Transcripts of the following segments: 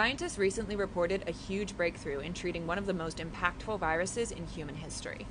Scientists recently reported a huge breakthrough in treating one of the most impactful viruses in human history.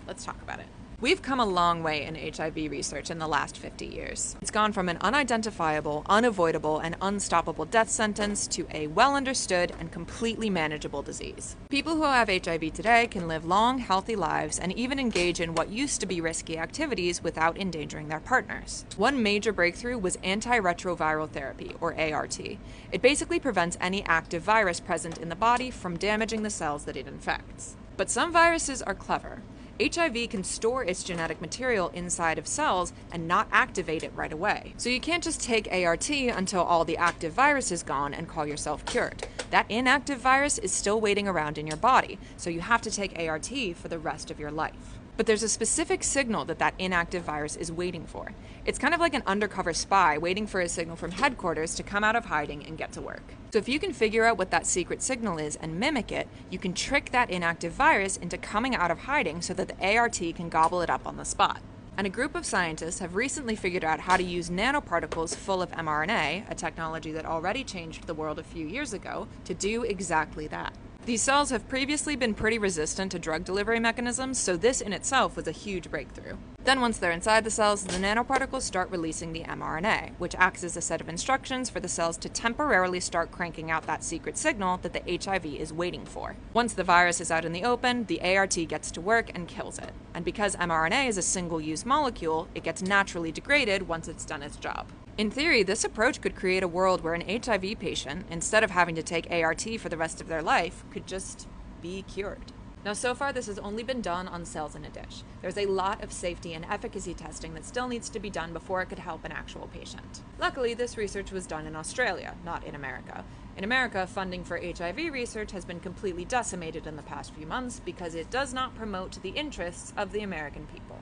Let's talk about it. We've come a long way in HIV research in the last 50 years. It's gone from an unidentifiable, unavoidable, and unstoppable death sentence to a well-understood and completely manageable disease. People who have HIV today can live long, healthy lives and even engage in what used to be risky activities without endangering their partners. One major breakthrough was antiretroviral therapy, or ART. It basically prevents any active virus present in the body from damaging the cells that it infects. But some viruses are clever. HIV can store its genetic material inside of cells and not activate it right away. So you can't just take ART until all the active virus is gone and call yourself cured. That inactive virus is still waiting around in your body, so you have to take ART for the rest of your life. But there's a specific signal that inactive virus is waiting for. It's kind of like an undercover spy waiting for a signal from headquarters to come out of hiding and get to work. So if you can figure out what that secret signal is and mimic it, you can trick that inactive virus into coming out of hiding so that the ART can gobble it up on the spot. And a group of scientists have recently figured out how to use nanoparticles full of mRNA, a technology that already changed the world a few years ago, to do exactly that. These cells have previously been pretty resistant to drug delivery mechanisms, so this in itself was a huge breakthrough. Then once they're inside the cells, the nanoparticles start releasing the mRNA, which acts as a set of instructions for the cells to temporarily start cranking out that secret signal that the HIV is waiting for. Once the virus is out in the open, the ART gets to work and kills it. And because mRNA is a single-use molecule, it gets naturally degraded once it's done its job. In theory, this approach could create a world where an HIV patient, instead of having to take ART for the rest of their life, could just be cured. Now, so far, this has only been done on cells in a dish. There's a lot of safety and efficacy testing that still needs to be done before it could help an actual patient. Luckily, this research was done in Australia, not in America. In America, funding for HIV research has been completely decimated in the past few months because it does not promote the interests of the American people.